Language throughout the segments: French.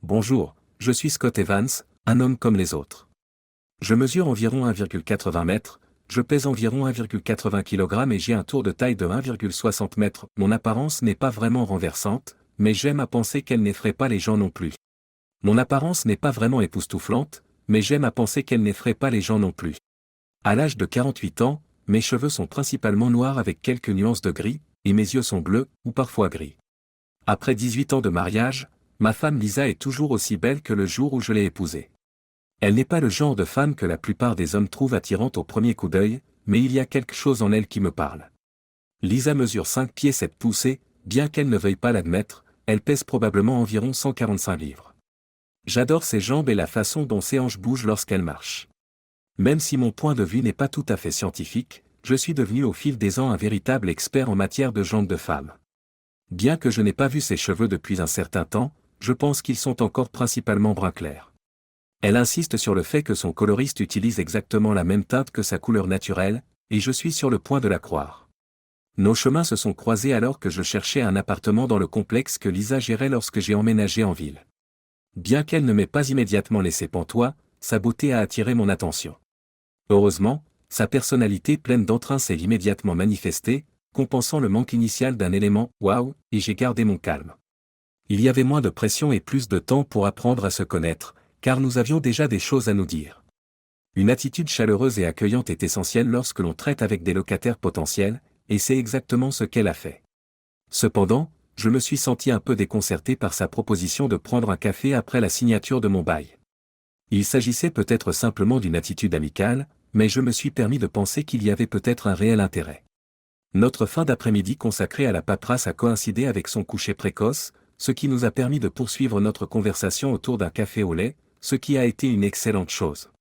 Bonjour, je suis Scott Evans, un homme comme les autres. Je mesure environ 1,80 m, je pèse environ 1,80 kg et j'ai un tour de taille de 1,60 m. Mon apparence n'est pas vraiment renversante, mais j'aime à penser qu'elle n'effraie pas les gens non plus. Mon apparence n'est pas vraiment époustouflante, mais j'aime à penser qu'elle n'effraie pas les gens non plus. À l'âge de 48 ans, mes cheveux sont principalement noirs avec quelques nuances de gris, et mes yeux sont bleus, ou parfois gris. Après 18 ans de mariage, ma femme Lisa est toujours aussi belle que le jour où je l'ai épousée. Elle n'est pas le genre de femme que la plupart des hommes trouvent attirante au premier coup d'œil, mais il y a quelque chose en elle qui me parle. Lisa mesure 5 pieds 7 pouces, bien qu'elle ne veuille pas l'admettre, elle pèse probablement environ 145 livres. J'adore ses jambes et la façon dont ses hanches bougent lorsqu'elle marche. Même si mon point de vue n'est pas tout à fait scientifique, je suis devenu au fil des ans un véritable expert en matière de jambes de femme. Bien que je n'ai pas vu ses cheveux depuis un certain temps, je pense qu'ils sont encore principalement brun clair. Elle insiste sur le fait que son coloriste utilise exactement la même teinte que sa couleur naturelle, et je suis sur le point de la croire. Nos chemins se sont croisés alors que je cherchais un appartement dans le complexe que Lisa gérait lorsque j'ai emménagé en ville. Bien qu'elle ne m'ait pas immédiatement laissé pantois, sa beauté a attiré mon attention. Heureusement, sa personnalité pleine d'entrain s'est immédiatement manifestée, compensant le manque initial d'un élément « waouh » et j'ai gardé mon calme. Il y avait moins de pression et plus de temps pour apprendre à se connaître, car nous avions déjà des choses à nous dire. Une attitude chaleureuse et accueillante est essentielle lorsque l'on traite avec des locataires potentiels, et c'est exactement ce qu'elle a fait. Cependant, je me suis senti un peu déconcerté par sa proposition de prendre un café après la signature de mon bail. Il s'agissait peut-être simplement d'une attitude amicale, mais je me suis permis de penser qu'il y avait peut-être un réel intérêt. Notre fin d'après-midi consacrée à la paperasse a coïncidé avec son coucher précoce, ce qui nous a permis de poursuivre notre conversation autour d'un café au lait, ce qui a été une excellente chose.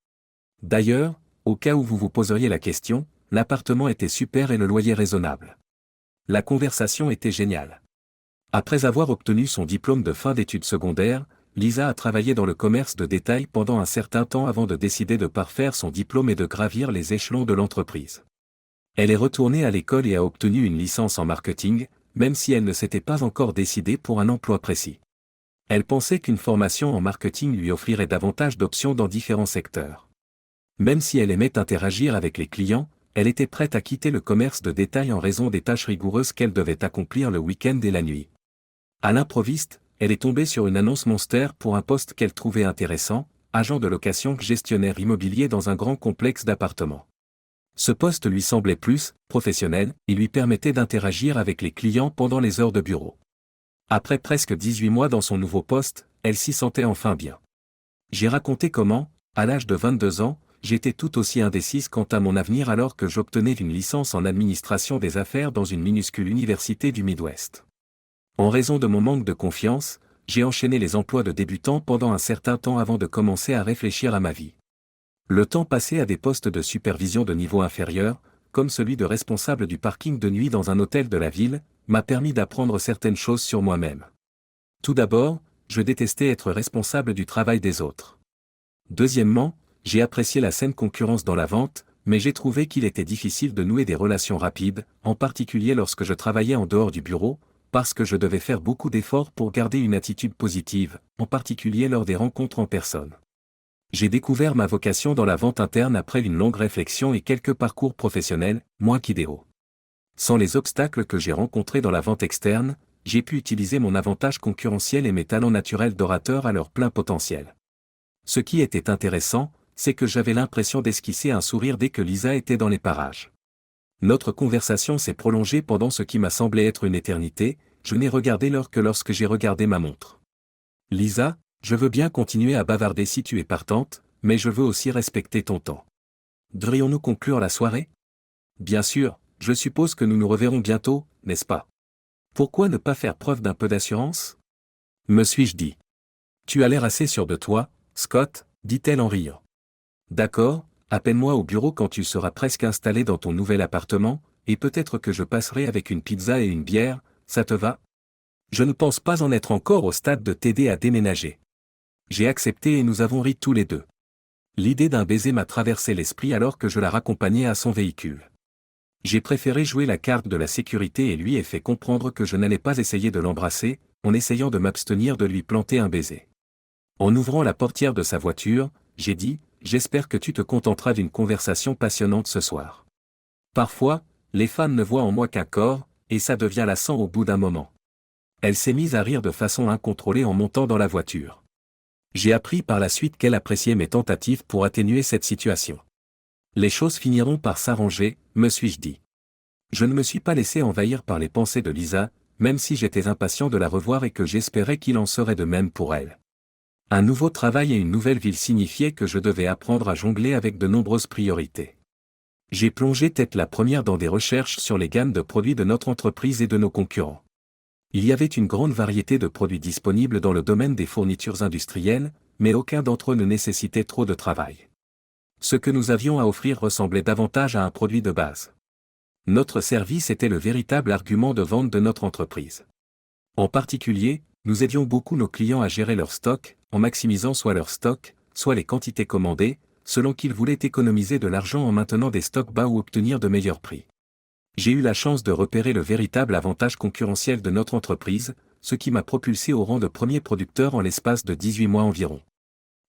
D'ailleurs, au cas où vous vous poseriez la question, l'appartement était super et le loyer raisonnable. La conversation était géniale. Après avoir obtenu son diplôme de fin d'études secondaires, Lisa a travaillé dans le commerce de détail pendant un certain temps avant de décider de parfaire son diplôme et de gravir les échelons de l'entreprise. Elle est retournée à l'école et a obtenu une licence en marketing, même si elle ne s'était pas encore décidée pour un emploi précis. Elle pensait qu'une formation en marketing lui offrirait davantage d'options dans différents secteurs. Même si elle aimait interagir avec les clients, elle était prête à quitter le commerce de détail en raison des tâches rigoureuses qu'elle devait accomplir le week-end et la nuit. À l'improviste, elle est tombée sur une annonce Monster pour un poste qu'elle trouvait intéressant, agent de location gestionnaire immobilier dans un grand complexe d'appartements. Ce poste lui semblait plus professionnel et lui permettait d'interagir avec les clients pendant les heures de bureau. Après presque 18 mois dans son nouveau poste, elle s'y sentait enfin bien. J'ai raconté comment, à l'âge de 22 ans, j'étais tout aussi indécise quant à mon avenir alors que j'obtenais une licence en administration des affaires dans une minuscule université du Midwest. En raison de mon manque de confiance, j'ai enchaîné les emplois de débutant pendant un certain temps avant de commencer à réfléchir à ma vie. Le temps passé à des postes de supervision de niveau inférieur, comme celui de responsable du parking de nuit dans un hôtel de la ville, m'a permis d'apprendre certaines choses sur moi-même. Tout d'abord, je détestais être responsable du travail des autres. Deuxièmement, j'ai apprécié la saine concurrence dans la vente, mais j'ai trouvé qu'il était difficile de nouer des relations rapides, en particulier lorsque je travaillais en dehors du bureau, parce que je devais faire beaucoup d'efforts pour garder une attitude positive, en particulier lors des rencontres en personne. J'ai découvert ma vocation dans la vente interne après une longue réflexion et quelques parcours professionnels, moins qu'idéaux. Sans les obstacles que j'ai rencontrés dans la vente externe, j'ai pu utiliser mon avantage concurrentiel et mes talents naturels d'orateur à leur plein potentiel. Ce qui était intéressant, c'est que j'avais l'impression d'esquisser un sourire dès que Lisa était dans les parages. Notre conversation s'est prolongée pendant ce qui m'a semblé être une éternité, je n'ai regardé l'heure que lorsque j'ai regardé ma montre. Lisa, je veux bien continuer à bavarder si tu es partante, mais je veux aussi respecter ton temps. Devrions-nous conclure la soirée? Bien sûr, je suppose que nous nous reverrons bientôt, n'est-ce pas? Pourquoi ne pas faire preuve d'un peu d'assurance? Me suis-je dit. Tu as l'air assez sûr de toi, Scott, dit-elle en riant. D'accord, appelle-moi au bureau quand tu seras presque installé dans ton nouvel appartement, et peut-être que je passerai avec une pizza et une bière, ça te va? Je ne pense pas en être encore au stade de t'aider à déménager. J'ai accepté et nous avons ri tous les deux. L'idée d'un baiser m'a traversé l'esprit alors que je la raccompagnais à son véhicule. J'ai préféré jouer la carte de la sécurité et lui ai fait comprendre que je n'allais pas essayer de l'embrasser, en essayant de m'abstenir de lui planter un baiser. En ouvrant la portière de sa voiture, j'ai dit, « J'espère que tu te contenteras d'une conversation passionnante ce soir. » Parfois, les femmes ne voient en moi qu'un corps, et ça devient lassant au bout d'un moment. Elle s'est mise à rire de façon incontrôlée en montant dans la voiture. J'ai appris par la suite qu'elle appréciait mes tentatives pour atténuer cette situation. Les choses finiront par s'arranger, me suis-je dit. Je ne me suis pas laissé envahir par les pensées de Lisa, même si j'étais impatient de la revoir et que j'espérais qu'il en serait de même pour elle. Un nouveau travail et une nouvelle ville signifiaient que je devais apprendre à jongler avec de nombreuses priorités. J'ai plongé tête la première dans des recherches sur les gammes de produits de notre entreprise et de nos concurrents. Il y avait une grande variété de produits disponibles dans le domaine des fournitures industrielles, mais aucun d'entre eux ne nécessitait trop de travail. Ce que nous avions à offrir ressemblait davantage à un produit de base. Notre service était le véritable argument de vente de notre entreprise. En particulier, nous aidions beaucoup nos clients à gérer leur stock, en maximisant soit leur stock, soit les quantités commandées, selon qu'ils voulaient économiser de l'argent en maintenant des stocks bas ou obtenir de meilleurs prix. J'ai eu la chance de repérer le véritable avantage concurrentiel de notre entreprise, ce qui m'a propulsé au rang de premier producteur en l'espace de 18 mois environ.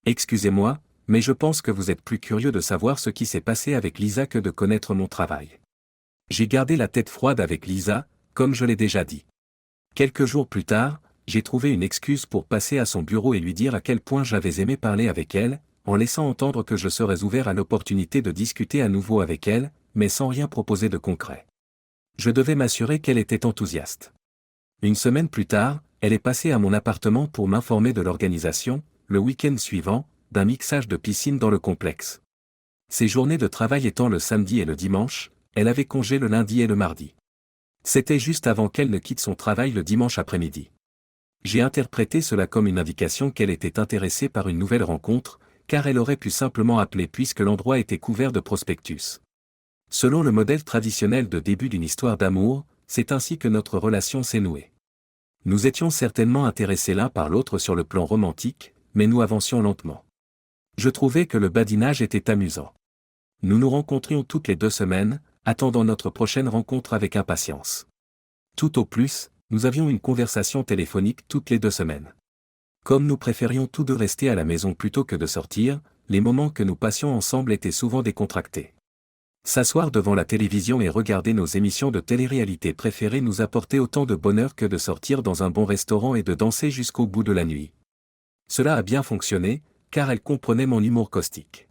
Excusez-moi, mais je pense que vous êtes plus curieux de savoir ce qui s'est passé avec Lisa que de connaître mon travail. J'ai gardé la tête froide avec Lisa, comme je l'ai déjà dit. Quelques jours plus tard, j'ai trouvé une excuse pour passer à son bureau et lui dire à quel point j'avais aimé parler avec elle, en laissant entendre que je serais ouvert à l'opportunité de discuter à nouveau avec elle, mais sans rien proposer de concret. Je devais m'assurer qu'elle était enthousiaste. Une semaine plus tard, elle est passée à mon appartement pour m'informer de l'organisation, le week-end suivant, d'un mixage de piscine dans le complexe. Ses journées de travail étant le samedi et le dimanche, elle avait congé le lundi et le mardi. C'était juste avant qu'elle ne quitte son travail le dimanche après-midi. J'ai interprété cela comme une indication qu'elle était intéressée par une nouvelle rencontre, car elle aurait pu simplement appeler puisque l'endroit était couvert de prospectus. Selon le modèle traditionnel de début d'une histoire d'amour, c'est ainsi que notre relation s'est nouée. Nous étions certainement intéressés l'un par l'autre sur le plan romantique, mais nous avancions lentement. Je trouvais que le badinage était amusant. Nous nous rencontrions toutes les 2 semaines, attendant notre prochaine rencontre avec impatience. Tout au plus, nous avions une conversation téléphonique toutes les 2 semaines. Comme nous préférions tous deux rester à la maison plutôt que de sortir, les moments que nous passions ensemble étaient souvent décontractés. S'asseoir devant la télévision et regarder nos émissions de télé-réalité préférées nous apportait autant de bonheur que de sortir dans un bon restaurant et de danser jusqu'au bout de la nuit. Cela a bien fonctionné, car elle comprenait mon humour caustique.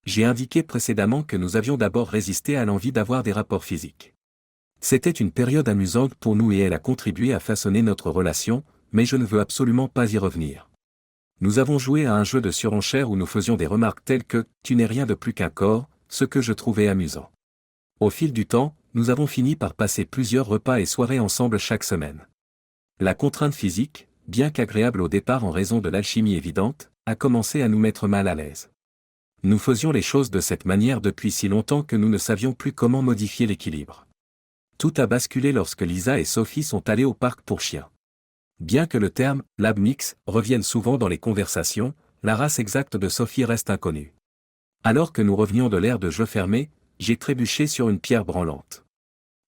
J'ai indiqué précédemment que nous avions d'abord résisté à l'envie d'avoir des rapports physiques. C'était une période amusante pour nous et elle a contribué à façonner notre relation, mais je ne veux absolument pas y revenir. Nous avons joué à un jeu de surenchère où nous faisions des remarques telles que « tu n'es rien de plus qu'un corps », ce que je trouvais amusant. Au fil du temps, nous avons fini par passer plusieurs repas et soirées ensemble chaque semaine. La contrainte physique, bien qu'agréable au départ en raison de l'alchimie évidente, a commencé à nous mettre mal à l'aise. Nous faisions les choses de cette manière depuis si longtemps que nous ne savions plus comment modifier l'équilibre. Tout a basculé lorsque Lisa et Sophie sont allées au parc pour chiens. Bien que le terme « lab mix » revienne souvent dans les conversations, la race exacte de Sophie reste inconnue. Alors que nous revenions de l'ère de jeu fermé, j'ai trébuché sur une pierre branlante.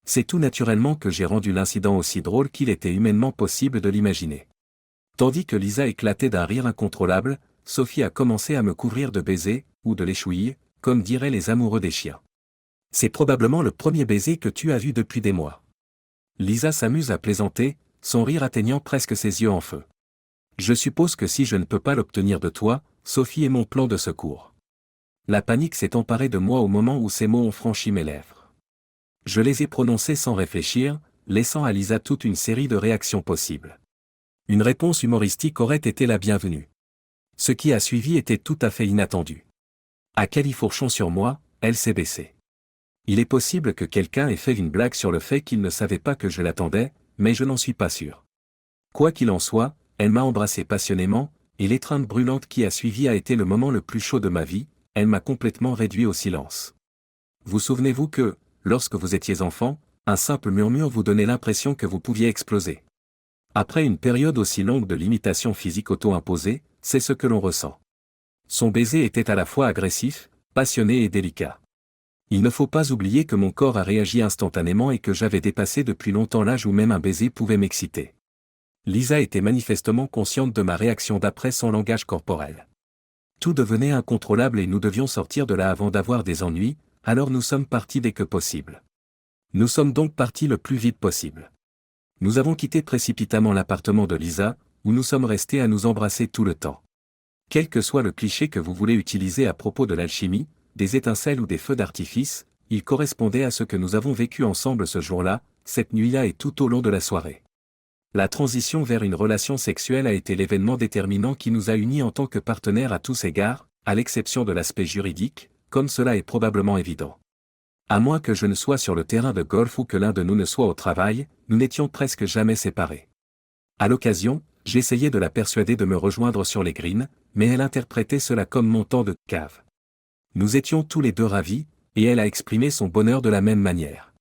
C'est tout naturellement que j'ai rendu l'incident aussi drôle qu'il était humainement possible de l'imaginer. Tandis que Lisa éclatait d'un rire incontrôlable, Sophie a commencé à me couvrir de baisers, ou de l'échouille, comme diraient les amoureux des chiens. C'est probablement le premier baiser que tu as vu depuis des mois. Lisa s'amuse à plaisanter, son rire atteignant presque ses yeux en feu. Je suppose que si je ne peux pas l'obtenir de toi, Sophie est mon plan de secours. La panique s'est emparée de moi au moment où ces mots ont franchi mes lèvres. Je les ai prononcés sans réfléchir, laissant à Lisa toute une série de réactions possibles. Une réponse humoristique aurait été la bienvenue. Ce qui a suivi était tout à fait inattendu. À califourchon sur moi, elle s'est baissée. Il est possible que quelqu'un ait fait une blague sur le fait qu'il ne savait pas que je l'attendais, mais je n'en suis pas sûr. Quoi qu'il en soit, elle m'a embrassé passionnément, et l'étreinte brûlante qui a suivi a été le moment le plus chaud de ma vie, elle m'a complètement réduit au silence. Vous souvenez-vous que, lorsque vous étiez enfant, un simple murmure vous donnait l'impression que vous pouviez exploser. Après une période aussi longue de limitation physique auto-imposée, c'est ce que l'on ressent. Son baiser était à la fois agressif, passionné et délicat. Il ne faut pas oublier que mon corps a réagi instantanément et que j'avais dépassé depuis longtemps l'âge où même un baiser pouvait m'exciter. Lisa était manifestement consciente de ma réaction d'après son langage corporel. Tout devenait incontrôlable et nous devions sortir de là avant d'avoir des ennuis, alors nous sommes partis dès que possible. Nous sommes donc partis le plus vite possible. Nous avons quitté précipitamment l'appartement de Lisa, où nous sommes restés à nous embrasser tout le temps. Quel que soit le cliché que vous voulez utiliser à propos de l'alchimie, des étincelles ou des feux d'artifice, il correspondait à ce que nous avons vécu ensemble ce jour-là, cette nuit-là et tout au long de la soirée. La transition vers une relation sexuelle a été l'événement déterminant qui nous a unis en tant que partenaires à tous égards, à l'exception de l'aspect juridique, comme cela est probablement évident. À moins que je ne sois sur le terrain de golf ou que l'un de nous ne soit au travail, nous n'étions presque jamais séparés. À l'occasion, j'essayais de la persuader de me rejoindre sur les greens, mais elle interprétait cela comme mon temps de cave. Nous étions tous les deux ravis, et elle a exprimé son bonheur de la même manière.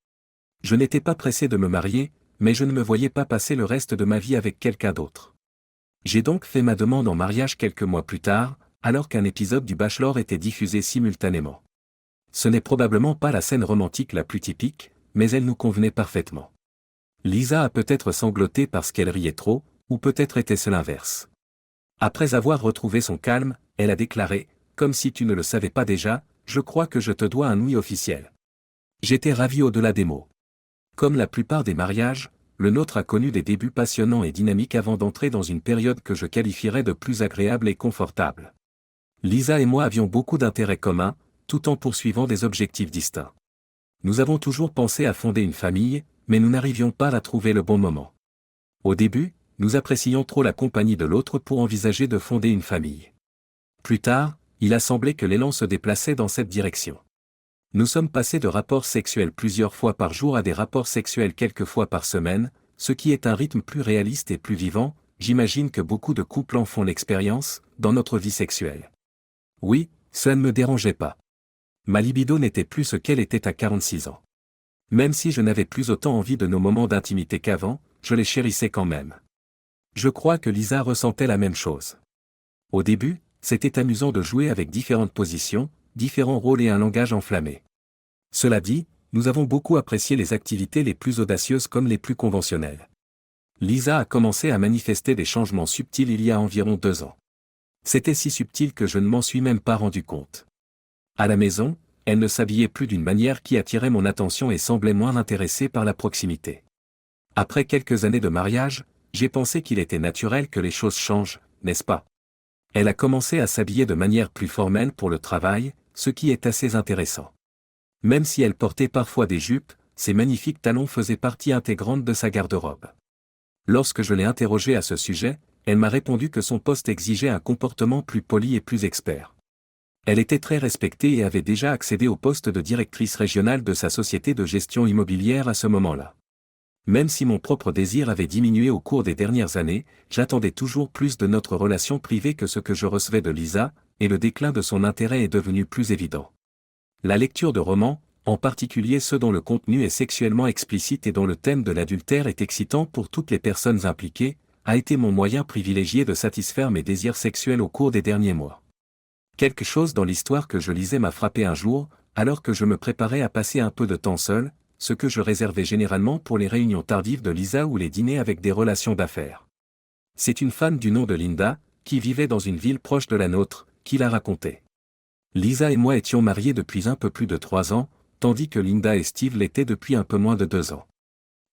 Je n'étais pas pressé de me marier, mais je ne me voyais pas passer le reste de ma vie avec quelqu'un d'autre. J'ai donc fait ma demande en mariage quelques mois plus tard, alors qu'un épisode du Bachelor était diffusé simultanément. Ce n'est probablement pas la scène romantique la plus typique, mais elle nous convenait parfaitement. Lisa a peut-être sangloté parce qu'elle riait trop, ou peut-être était-ce l'inverse. Après avoir retrouvé son calme, elle a déclaré, comme si tu ne le savais pas déjà, je crois que je te dois un oui officiel. J'étais ravi au-delà des mots. Comme la plupart des mariages, le nôtre a connu des débuts passionnants et dynamiques avant d'entrer dans une période que je qualifierais de plus agréable et confortable. Lisa et moi avions beaucoup d'intérêts communs, tout en poursuivant des objectifs distincts. Nous avons toujours pensé à fonder une famille, mais nous n'arrivions pas à trouver le bon moment. Au début, nous apprécions trop la compagnie de l'autre pour envisager de fonder une famille. Plus tard, il a semblé que l'élan se déplaçait dans cette direction. Nous sommes passés de rapports sexuels plusieurs fois par jour à des rapports sexuels quelques fois par semaine, ce qui est un rythme plus réaliste et plus vivant, j'imagine que beaucoup de couples en font l'expérience, dans notre vie sexuelle. Oui, cela ne me dérangeait pas. Ma libido n'était plus ce qu'elle était à 46 ans. Même si je n'avais plus autant envie de nos moments d'intimité qu'avant, je les chérissais quand même. Je crois que Lisa ressentait la même chose. Au début, c'était amusant de jouer avec différentes positions, différents rôles et un langage enflammé. Cela dit, nous avons beaucoup apprécié les activités les plus audacieuses comme les plus conventionnelles. Lisa a commencé à manifester des changements subtils il y a environ 2 ans. C'était si subtil que je ne m'en suis même pas rendu compte. À la maison, elle ne s'habillait plus d'une manière qui attirait mon attention et semblait moins intéressée par la proximité. Après quelques années de mariage, j'ai pensé qu'il était naturel que les choses changent, n'est-ce pas? Elle a commencé à s'habiller de manière plus formelle pour le travail, ce qui est assez intéressant. Même si elle portait parfois des jupes, ces magnifiques talons faisaient partie intégrante de sa garde-robe. Lorsque je l'ai interrogée à ce sujet, elle m'a répondu que son poste exigeait un comportement plus poli et plus expert. Elle était très respectée et avait déjà accédé au poste de directrice régionale de sa société de gestion immobilière à ce moment-là. Même si mon propre désir avait diminué au cours des dernières années, j'attendais toujours plus de notre relation privée que ce que je recevais de Lisa, et le déclin de son intérêt est devenu plus évident. La lecture de romans, en particulier ceux dont le contenu est sexuellement explicite et dont le thème de l'adultère est excitant pour toutes les personnes impliquées, a été mon moyen privilégié de satisfaire mes désirs sexuels au cours des derniers mois. Quelque chose dans l'histoire que je lisais m'a frappé un jour, alors que je me préparais à passer un peu de temps seul, ce que je réservais généralement pour les réunions tardives de Lisa ou les dîners avec des relations d'affaires. C'est une femme du nom de Linda, qui vivait dans une ville proche de la nôtre, qui la racontait. Lisa et moi étions mariés depuis un peu plus de 3 ans, tandis que Linda et Steve l'étaient depuis un peu moins de 2 ans.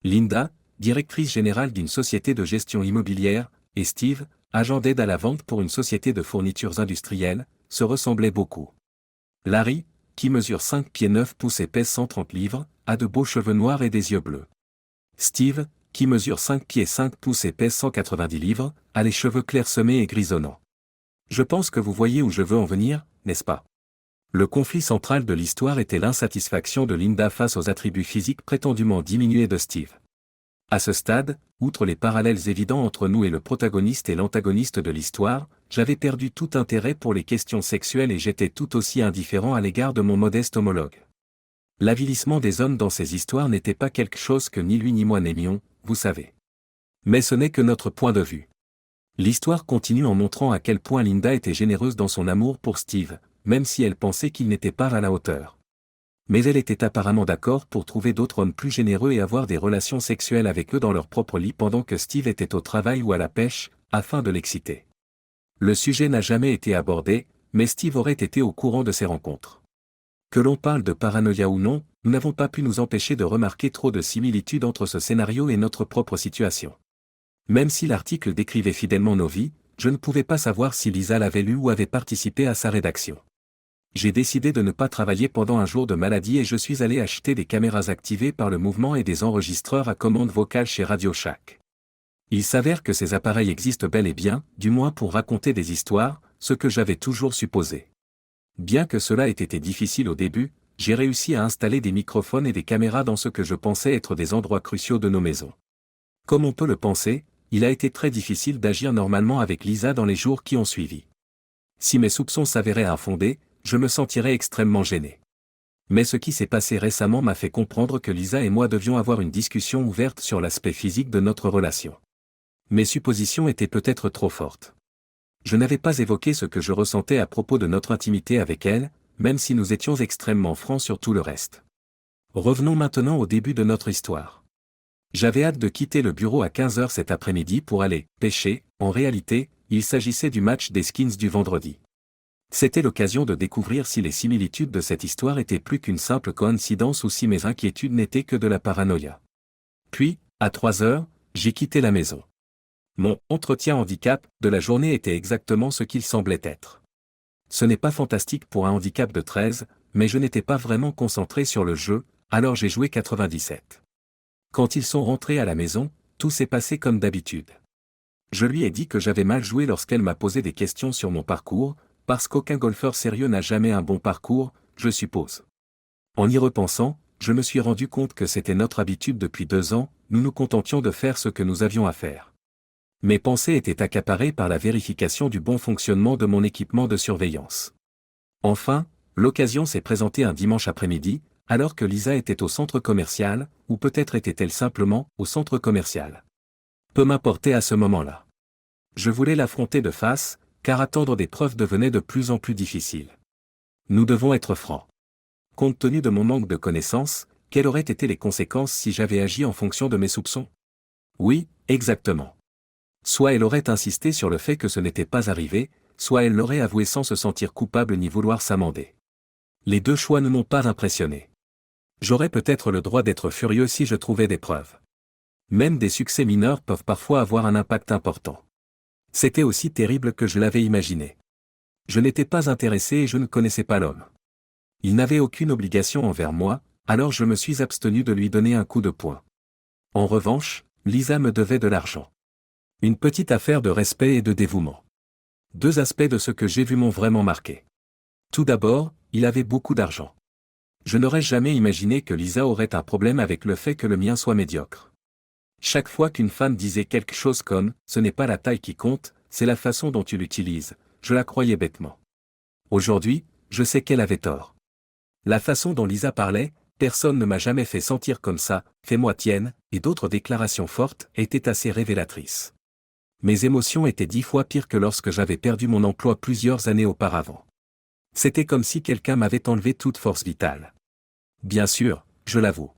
Linda, directrice générale d'une société de gestion immobilière, et Steve, agent d'aide à la vente pour une société de fournitures industrielles, se ressemblaient beaucoup. Larry, qui mesure 5 pieds 9 pouces et pèse 130 livres, a de beaux cheveux noirs et des yeux bleus. Steve, qui mesure 5 pieds 5 pouces et pèse 190 livres, a les cheveux clairsemés et grisonnants. Je pense que vous voyez où je veux en venir, n'est-ce pas? Le conflit central de l'histoire était l'insatisfaction de Linda face aux attributs physiques prétendument diminués de Steve. À ce stade, outre les parallèles évidents entre nous et le protagoniste et l'antagoniste de l'histoire, j'avais perdu tout intérêt pour les questions sexuelles et j'étais tout aussi indifférent à l'égard de mon modeste homologue. L'avilissement des hommes dans ces histoires n'était pas quelque chose que ni lui ni moi n'aimions, vous savez. Mais ce n'est que notre point de vue. L'histoire continue en montrant à quel point Linda était généreuse dans son amour pour Steve, même si elle pensait qu'il n'était pas à la hauteur. Mais elle était apparemment d'accord pour trouver d'autres hommes plus généreux et avoir des relations sexuelles avec eux dans leur propre lit pendant que Steve était au travail ou à la pêche, afin de l'exciter. Le sujet n'a jamais été abordé, mais Steve aurait été au courant de ces rencontres. Que l'on parle de paranoïa ou non, nous n'avons pas pu nous empêcher de remarquer trop de similitudes entre ce scénario et notre propre situation. Même si l'article décrivait fidèlement nos vies, je ne pouvais pas savoir si Lisa l'avait lu ou avait participé à sa rédaction. J'ai décidé de ne pas travailler pendant un jour de maladie et je suis allé acheter des caméras activées par le mouvement et des enregistreurs à commande vocale chez Radio Shack. Il s'avère que ces appareils existent bel et bien, du moins pour raconter des histoires, ce que j'avais toujours supposé. Bien que cela ait été difficile au début, j'ai réussi à installer des microphones et des caméras dans ce que je pensais être des endroits cruciaux de nos maisons. Comme on peut le penser, il a été très difficile d'agir normalement avec Lisa dans les jours qui ont suivi. Si mes soupçons s'avéraient infondés, je me sentirais extrêmement gêné. Mais ce qui s'est passé récemment m'a fait comprendre que Lisa et moi devions avoir une discussion ouverte sur l'aspect physique de notre relation. Mes suppositions étaient peut-être trop fortes. Je n'avais pas évoqué ce que je ressentais à propos de notre intimité avec elle, même si nous étions extrêmement francs sur tout le reste. Revenons maintenant au début de notre histoire. J'avais hâte de quitter le bureau à 15h cet après-midi pour aller pêcher. En réalité, il s'agissait du match des Skins du vendredi. C'était l'occasion de découvrir si les similitudes de cette histoire étaient plus qu'une simple coïncidence ou si mes inquiétudes n'étaient que de la paranoïa. Puis, à 3h, j'ai quitté la maison. Mon « entretien handicap » de la journée était exactement ce qu'il semblait être. Ce n'est pas fantastique pour un handicap de 13, mais je n'étais pas vraiment concentré sur le jeu, alors j'ai joué 97. Quand ils sont rentrés à la maison, tout s'est passé comme d'habitude. Je lui ai dit que j'avais mal joué lorsqu'elle m'a posé des questions sur mon parcours, parce qu'aucun golfeur sérieux n'a jamais un bon parcours, je suppose. En y repensant, je me suis rendu compte que c'était notre habitude depuis 2 ans, nous nous contentions de faire ce que nous avions à faire. Mes pensées étaient accaparées par la vérification du bon fonctionnement de mon équipement de surveillance. Enfin, l'occasion s'est présentée un dimanche après-midi, alors que Lisa était au centre commercial, ou peut-être était-elle simplement au centre commercial. Peu m'importait à ce moment-là. Je voulais l'affronter de face, car attendre des preuves devenait de plus en plus difficile. Nous devons être francs. Compte tenu de mon manque de connaissances, quelles auraient été les conséquences si j'avais agi en fonction de mes soupçons? Oui, exactement. Soit elle aurait insisté sur le fait que ce n'était pas arrivé, soit elle l'aurait avoué sans se sentir coupable ni vouloir s'amender. Les deux choix ne m'ont pas impressionné. J'aurais peut-être le droit d'être furieux si je trouvais des preuves. Même des succès mineurs peuvent parfois avoir un impact important. C'était aussi terrible que je l'avais imaginé. Je n'étais pas intéressé et je ne connaissais pas l'homme. Il n'avait aucune obligation envers moi, alors je me suis abstenu de lui donner un coup de poing. En revanche, Lisa me devait de l'argent. Une petite affaire de respect et de dévouement. 2 aspects de ce que j'ai vu m'ont vraiment marqué. Tout d'abord, il avait beaucoup d'argent. Je n'aurais jamais imaginé que Lisa aurait un problème avec le fait que le mien soit médiocre. Chaque fois qu'une femme disait quelque chose comme « ce n'est pas la taille qui compte, c'est la façon dont tu l'utilises », je la croyais bêtement. Aujourd'hui, je sais qu'elle avait tort. La façon dont Lisa parlait, personne ne m'a jamais fait sentir comme ça, fais-moi tienne, et d'autres déclarations fortes étaient assez révélatrices. Mes émotions étaient 10 fois pires que lorsque j'avais perdu mon emploi plusieurs années auparavant. C'était comme si quelqu'un m'avait enlevé toute force vitale. Bien sûr, je l'avoue.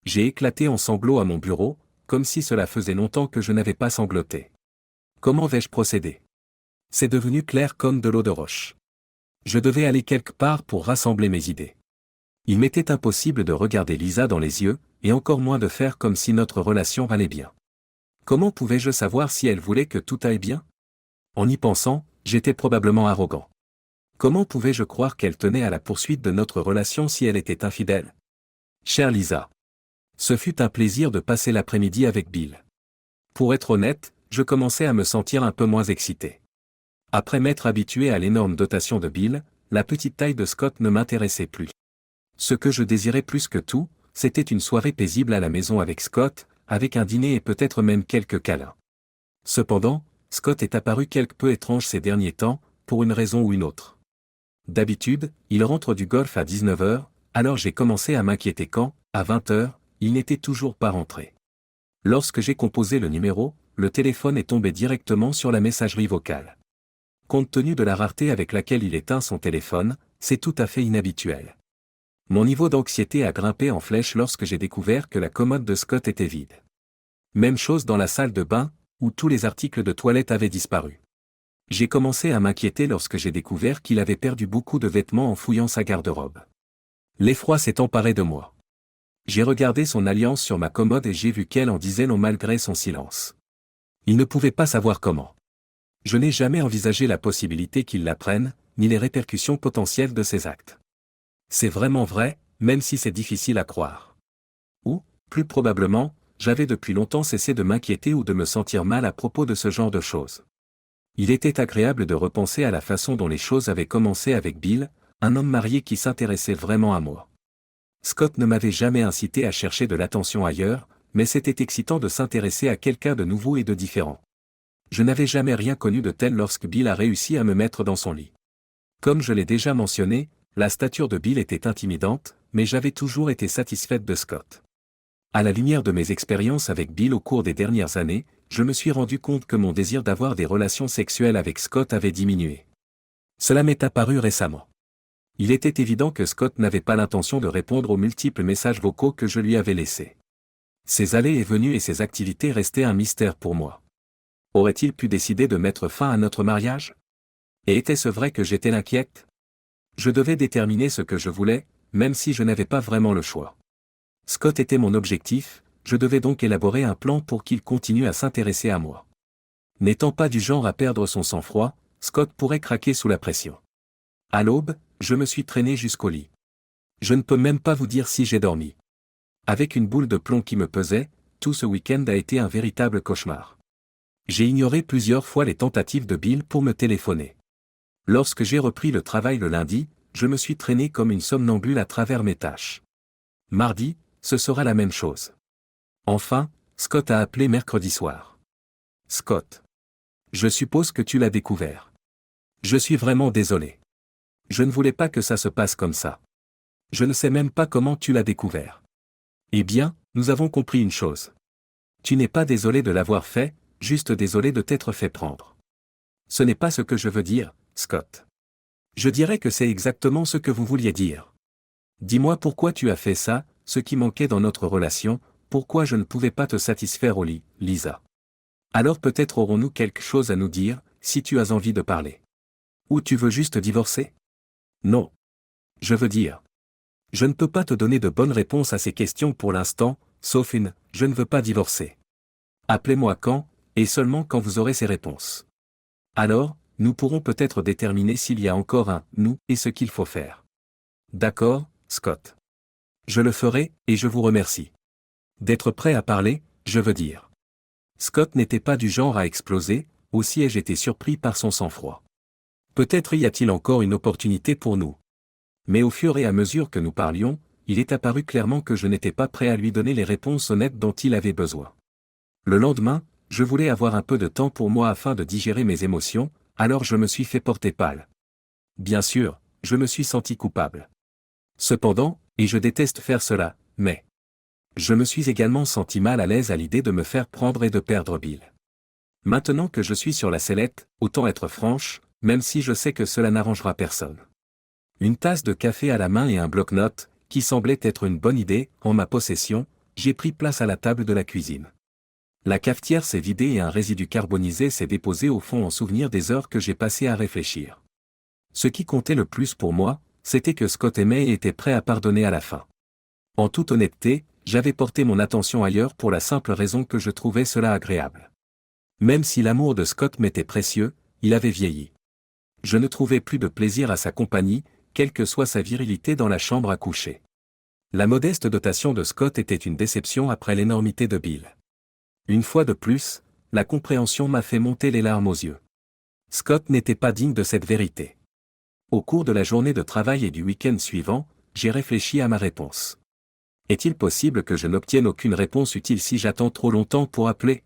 J'ai éclaté en sanglots à mon bureau, comme si cela faisait longtemps que je n'avais pas sangloté. Comment vais-je procéder? C'est devenu clair comme de l'eau de roche. Je devais aller quelque part pour rassembler mes idées. Il m'était impossible de regarder Lisa dans les yeux, et encore moins de faire comme si notre relation allait bien. Comment pouvais-je savoir si elle voulait que tout aille bien? En y pensant, j'étais probablement arrogant. Comment pouvais-je croire qu'elle tenait à la poursuite de notre relation si elle était infidèle? Chère Lisa. Ce fut un plaisir de passer l'après-midi avec Bill. Pour être honnête, je commençais à me sentir un peu moins excité. Après m'être habitué à l'énorme dotation de Bill, la petite taille de Scott ne m'intéressait plus. Ce que je désirais plus que tout, c'était une soirée paisible à la maison avec Scott, avec un dîner et peut-être même quelques câlins. Cependant, Scott est apparu quelque peu étrange ces derniers temps, pour une raison ou une autre. D'habitude, il rentre du golf à 19h, alors j'ai commencé à m'inquiéter quand, à 20h, il n'était toujours pas rentré. Lorsque j'ai composé le numéro, le téléphone est tombé directement sur la messagerie vocale. Compte tenu de la rareté avec laquelle il éteint son téléphone, c'est tout à fait inhabituel. Mon niveau d'anxiété a grimpé en flèche lorsque j'ai découvert que la commode de Scott était vide. Même chose dans la salle de bain, où tous les articles de toilette avaient disparu. J'ai commencé à m'inquiéter lorsque j'ai découvert qu'il avait perdu beaucoup de vêtements en fouillant sa garde-robe. L'effroi s'est emparé de moi. J'ai regardé son alliance sur ma commode et j'ai vu qu'elle en disait long malgré son silence. Il ne pouvait pas savoir comment. Je n'ai jamais envisagé la possibilité qu'il la prenne, ni les répercussions potentielles de ses actes. C'est vraiment vrai, même si c'est difficile à croire. Ou, plus probablement, j'avais depuis longtemps cessé de m'inquiéter ou de me sentir mal à propos de ce genre de choses. Il était agréable de repenser à la façon dont les choses avaient commencé avec Bill, un homme marié qui s'intéressait vraiment à moi. Scott ne m'avait jamais incité à chercher de l'attention ailleurs, mais c'était excitant de s'intéresser à quelqu'un de nouveau et de différent. Je n'avais jamais rien connu de tel lorsque Bill a réussi à me mettre dans son lit. Comme je l'ai déjà mentionné, la stature de Bill était intimidante, mais j'avais toujours été satisfaite de Scott. À la lumière de mes expériences avec Bill au cours des dernières années, je me suis rendu compte que mon désir d'avoir des relations sexuelles avec Scott avait diminué. Cela m'est apparu récemment. Il était évident que Scott n'avait pas l'intention de répondre aux multiples messages vocaux que je lui avais laissés. Ses allées et venues et ses activités restaient un mystère pour moi. Aurait-il pu décider de mettre fin à notre mariage? Et était-ce vrai que j'étais inquiète? Je devais déterminer ce que je voulais, même si je n'avais pas vraiment le choix. Scott était mon objectif, je devais donc élaborer un plan pour qu'il continue à s'intéresser à moi. N'étant pas du genre à perdre son sang-froid, Scott pourrait craquer sous la pression. À l'aube, je me suis traîné jusqu'au lit. Je ne peux même pas vous dire si j'ai dormi. Avec une boule de plomb qui me pesait, tout ce week-end a été un véritable cauchemar. J'ai ignoré plusieurs fois les tentatives de Bill pour me téléphoner. Lorsque j'ai repris le travail le lundi, je me suis traîné comme une somnambule à travers mes tâches. Mardi, ce sera la même chose. Enfin, Scott a appelé mercredi soir. Scott. Je suppose que tu l'as découvert. Je suis vraiment désolé. Je ne voulais pas que ça se passe comme ça. Je ne sais même pas comment tu l'as découvert. Eh bien, nous avons compris une chose. Tu n'es pas désolé de l'avoir fait, juste désolé de t'être fait prendre. Ce n'est pas ce que je veux dire, Scott. Je dirais que c'est exactement ce que vous vouliez dire. Dis-moi pourquoi tu as fait ça, ce qui manquait dans notre relation, pourquoi je ne pouvais pas te satisfaire au lit, Lisa. Alors peut-être aurons-nous quelque chose à nous dire, si tu as envie de parler. Ou tu veux juste divorcer? Non. Je veux dire. Je ne peux pas te donner de bonnes réponses à ces questions pour l'instant, sauf une, je ne veux pas divorcer. Appelez-moi quand, et seulement quand vous aurez ces réponses. Alors, nous pourrons peut-être déterminer s'il y a encore un « nous » et ce qu'il faut faire. D'accord, Scott. Je le ferai, et je vous remercie. D'être prêt à parler, je veux dire. Scott n'était pas du genre à exploser, aussi ai-je été surpris par son sang-froid. Peut-être y a-t-il encore une opportunité pour nous. Mais au fur et à mesure que nous parlions, il est apparu clairement que je n'étais pas prêt à lui donner les réponses honnêtes dont il avait besoin. Le lendemain, je voulais avoir un peu de temps pour moi afin de digérer mes émotions, alors je me suis fait porter pâle. Bien sûr, je me suis senti coupable. Cependant, et je déteste faire cela, mais je me suis également senti mal à l'aise à l'idée de me faire prendre et de perdre Bill. Maintenant que je suis sur la sellette, autant être franche, même si je sais que cela n'arrangera personne. Une tasse de café à la main et un bloc-notes, qui semblait être une bonne idée, en ma possession, j'ai pris place à la table de la cuisine. La cafetière s'est vidée et un résidu carbonisé s'est déposé au fond en souvenir des heures que j'ai passées à réfléchir. Ce qui comptait le plus pour moi, c'était que Scott aimait et était prêt à pardonner à la fin. En toute honnêteté, j'avais porté mon attention ailleurs pour la simple raison que je trouvais cela agréable. Même si l'amour de Scott m'était précieux, il avait vieilli. Je ne trouvais plus de plaisir à sa compagnie, quelle que soit sa virilité dans la chambre à coucher. La modeste dotation de Scott était une déception après l'énormité de Bill. Une fois de plus, la compréhension m'a fait monter les larmes aux yeux. Scott n'était pas digne de cette vérité. Au cours de la journée de travail et du week-end suivant, j'ai réfléchi à ma réponse. Est-il possible que je n'obtienne aucune réponse utile si j'attends trop longtemps pour appeler?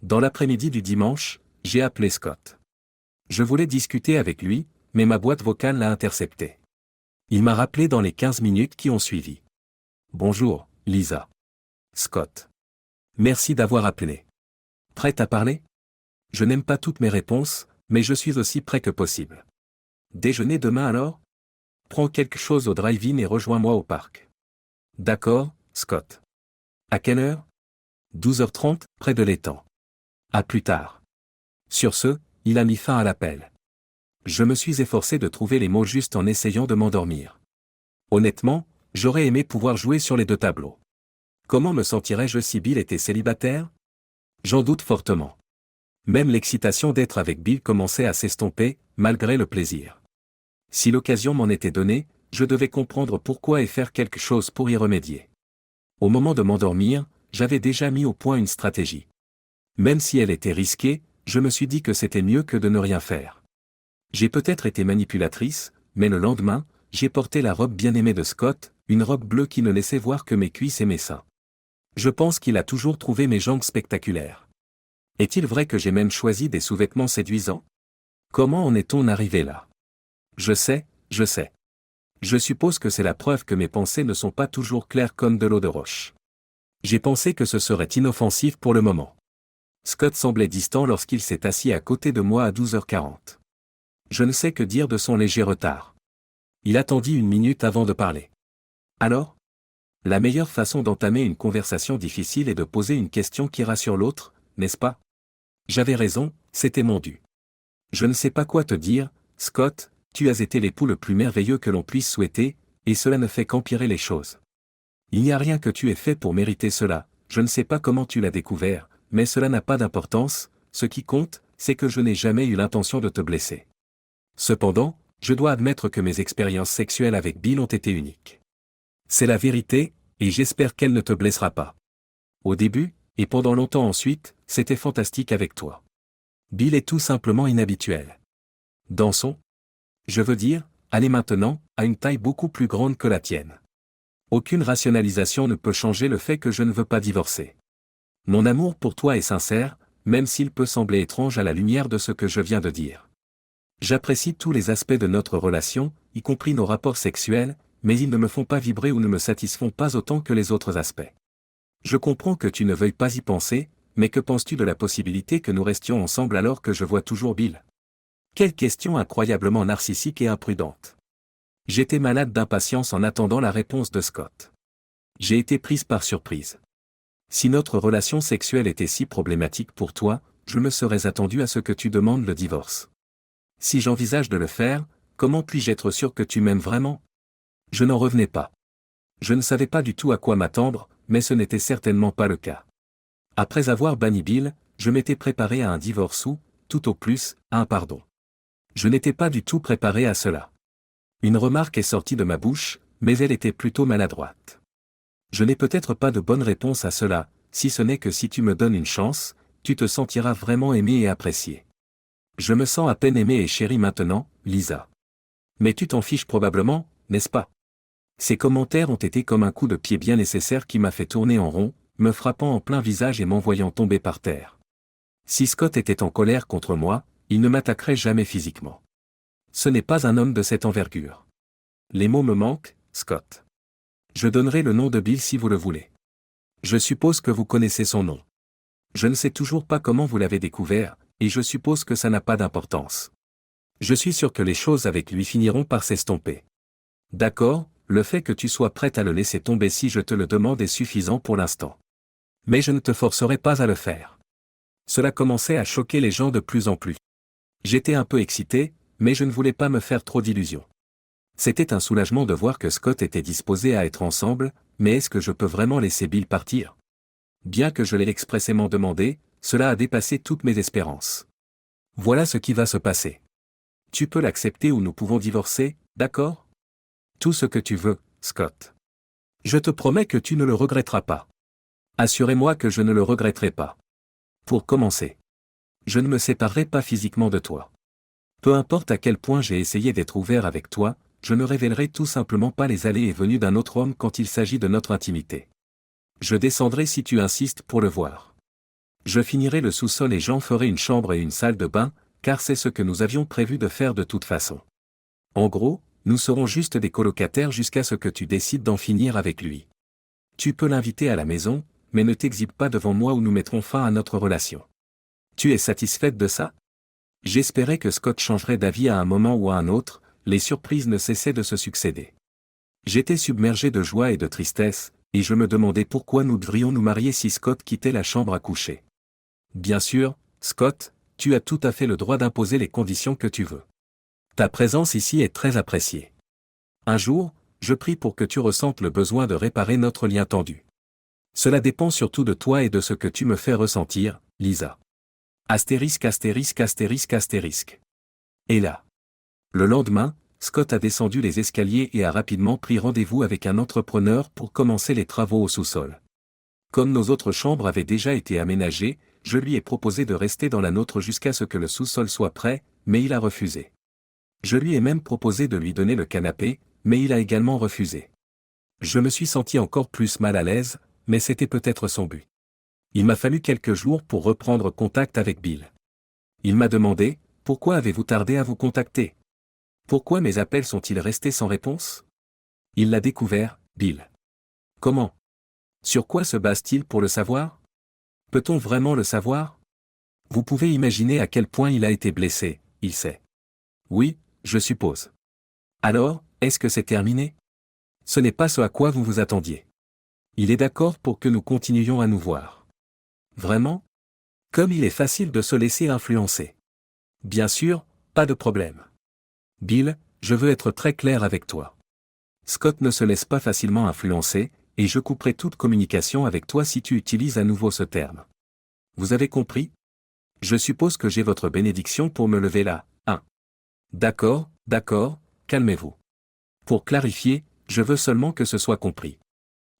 Dans l'après-midi du dimanche, j'ai appelé Scott. Je voulais discuter avec lui, mais ma boîte vocale l'a intercepté. Il m'a rappelé dans les 15 minutes qui ont suivi. Bonjour, Lisa. Scott. Merci d'avoir appelé. Prête à parler? Je n'aime pas toutes mes réponses, mais je suis aussi prêt que possible. Déjeuner demain alors? Prends quelque chose au drive-in et rejoins-moi au parc. D'accord, Scott. À quelle heure? 12h30, près de l'étang. À plus tard. Sur ce, il a mis fin à l'appel. Je me suis efforcé de trouver les mots justes en essayant de m'endormir. Honnêtement, j'aurais aimé pouvoir jouer sur les deux tableaux. Comment me sentirais-je si Bill était célibataire? J'en doute fortement. Même l'excitation d'être avec Bill commençait à s'estomper, malgré le plaisir. Si l'occasion m'en était donnée, je devais comprendre pourquoi et faire quelque chose pour y remédier. Au moment de m'endormir, j'avais déjà mis au point une stratégie. Même si elle était risquée, je me suis dit que c'était mieux que de ne rien faire. J'ai peut-être été manipulatrice, mais le lendemain, j'ai porté la robe bien-aimée de Scott, une robe bleue qui ne laissait voir que mes cuisses et mes seins. Je pense qu'il a toujours trouvé mes jambes spectaculaires. Est-il vrai que j'ai même choisi des sous-vêtements séduisants? Comment en est-on arrivé là? Je sais. Je suppose que c'est la preuve que mes pensées ne sont pas toujours claires comme de l'eau de roche. J'ai pensé que ce serait inoffensif pour le moment. Scott semblait distant lorsqu'il s'est assis à côté de moi à 12h40. Je ne sais que dire de son léger retard. Il attendit 1 minute avant de parler. Alors? La meilleure façon d'entamer une conversation difficile est de poser une question qui rassure l'autre, n'est-ce pas? J'avais raison, c'était mon dû. Je ne sais pas quoi te dire, Scott, tu as été l'époux le plus merveilleux que l'on puisse souhaiter, et cela ne fait qu'empirer les choses. Il n'y a rien que tu aies fait pour mériter cela, je ne sais pas comment tu l'as découvert, mais cela n'a pas d'importance, ce qui compte, c'est que je n'ai jamais eu l'intention de te blesser. Cependant, je dois admettre que mes expériences sexuelles avec Bill ont été uniques. C'est la vérité, et j'espère qu'elle ne te blessera pas. Au début, et pendant longtemps ensuite, c'était fantastique avec toi. Bill est tout simplement inhabituel. Dansons. Je veux dire, allez maintenant, à une taille beaucoup plus grande que la tienne. Aucune rationalisation ne peut changer le fait que je ne veux pas divorcer. Mon amour pour toi est sincère, même s'il peut sembler étrange à la lumière de ce que je viens de dire. J'apprécie tous les aspects de notre relation, y compris nos rapports sexuels, mais ils ne me font pas vibrer ou ne me satisfont pas autant que les autres aspects. Je comprends que tu ne veuilles pas y penser, mais que penses-tu de la possibilité que nous restions ensemble alors que je vois toujours Bill? Quelle question incroyablement narcissique et imprudente. J'étais malade d'impatience en attendant la réponse de Scott. J'ai été prise par surprise. Si notre relation sexuelle était si problématique pour toi, je me serais attendu à ce que tu demandes le divorce. Si j'envisage de le faire, comment puis-je être sûr que tu m'aimes vraiment? Je n'en revenais pas. Je ne savais pas du tout à quoi m'attendre, mais ce n'était certainement pas le cas. Après avoir banni Bill, je m'étais préparé à un divorce ou, tout au plus, à un pardon. Je n'étais pas du tout préparé à cela. Une remarque est sortie de ma bouche, mais elle était plutôt maladroite. Je n'ai peut-être pas de bonne réponse à cela, si ce n'est que si tu me donnes une chance, tu te sentiras vraiment aimé et apprécié. Je me sens à peine aimé et chéri maintenant, Lisa. Mais tu t'en fiches probablement, n'est-ce pas? Ces commentaires ont été comme un coup de pied bien nécessaire qui m'a fait tourner en rond, me frappant en plein visage et m'envoyant tomber par terre. Si Scott était en colère contre moi, il ne m'attaquerait jamais physiquement. Ce n'est pas un homme de cette envergure. Les mots me manquent, Scott. Je donnerai le nom de Bill si vous le voulez. Je suppose que vous connaissez son nom. Je ne sais toujours pas comment vous l'avez découvert, et je suppose que ça n'a pas d'importance. Je suis sûr que les choses avec lui finiront par s'estomper. D'accord, le fait que tu sois prête à le laisser tomber si je te le demande est suffisant pour l'instant. Mais je ne te forcerai pas à le faire. Cela commençait à choquer les gens de plus en plus. J'étais un peu excité, mais je ne voulais pas me faire trop d'illusions. C'était un soulagement de voir que Scott était disposé à être ensemble, mais est-ce que je peux vraiment laisser Bill partir? Bien que je l'ai expressément demandé, cela a dépassé toutes mes espérances. Voilà ce qui va se passer. Tu peux l'accepter ou nous pouvons divorcer, d'accord? Tout ce que tu veux, Scott. Je te promets que tu ne le regretteras pas. Assurez-moi que je ne le regretterai pas. Pour commencer, je ne me séparerai pas physiquement de toi. Peu importe à quel point j'ai essayé d'être ouvert avec toi, je ne révélerai tout simplement pas les allées et venues d'un autre homme quand il s'agit de notre intimité. Je descendrai si tu insistes pour le voir. Je finirai le sous-sol et j'en ferai une chambre et une salle de bain, car c'est ce que nous avions prévu de faire de toute façon. En gros, nous serons juste des colocataires jusqu'à ce que tu décides d'en finir avec lui. Tu peux l'inviter à la maison, mais ne t'exhibe pas devant moi ou nous mettrons fin à notre relation. Tu es satisfaite de ça? J'espérais que Scott changerait d'avis à un moment ou à un autre, les surprises ne cessaient de se succéder. J'étais submergé de joie et de tristesse, et je me demandais pourquoi nous devrions nous marier si Scott quittait la chambre à coucher. Bien sûr, Scott, tu as tout à fait le droit d'imposer les conditions que tu veux. Ta présence ici est très appréciée. Un jour, je prie pour que tu ressentes le besoin de réparer notre lien tendu. Cela dépend surtout de toi et de ce que tu me fais ressentir, Lisa. Astérisque astérisque astérisque astérisque. Et là. Le lendemain, Scott a descendu les escaliers et a rapidement pris rendez-vous avec un entrepreneur pour commencer les travaux au sous-sol. Comme nos autres chambres avaient déjà été aménagées, je lui ai proposé de rester dans la nôtre jusqu'à ce que le sous-sol soit prêt, mais il a refusé. Je lui ai même proposé de lui donner le canapé, mais il a également refusé. Je me suis senti encore plus mal à l'aise, mais c'était peut-être son but. Il m'a fallu quelques jours pour reprendre contact avec Bill. Il m'a demandé, « Pourquoi avez-vous tardé à vous contacter ? Pourquoi mes appels sont-ils restés sans réponse ?» Il l'a découvert, Bill. Comment ? Sur quoi se base-t-il pour le savoir ? Peut-on vraiment le savoir ? Vous pouvez imaginer à quel point il a été blessé, il sait. Oui, je suppose. Alors, est-ce que c'est terminé ? Ce n'est pas ce à quoi vous vous attendiez. Il est d'accord pour que nous continuions à nous voir. Vraiment ? Comme il est facile de se laisser influencer. Bien sûr, pas de problème. Bill, je veux être très clair avec toi. Scott ne se laisse pas facilement influencer, et je couperai toute communication avec toi si tu utilises à nouveau ce terme. Vous avez compris ? Je suppose que j'ai votre bénédiction pour me lever là, hein ? D'accord, calmez-vous. Pour clarifier, je veux seulement que ce soit compris.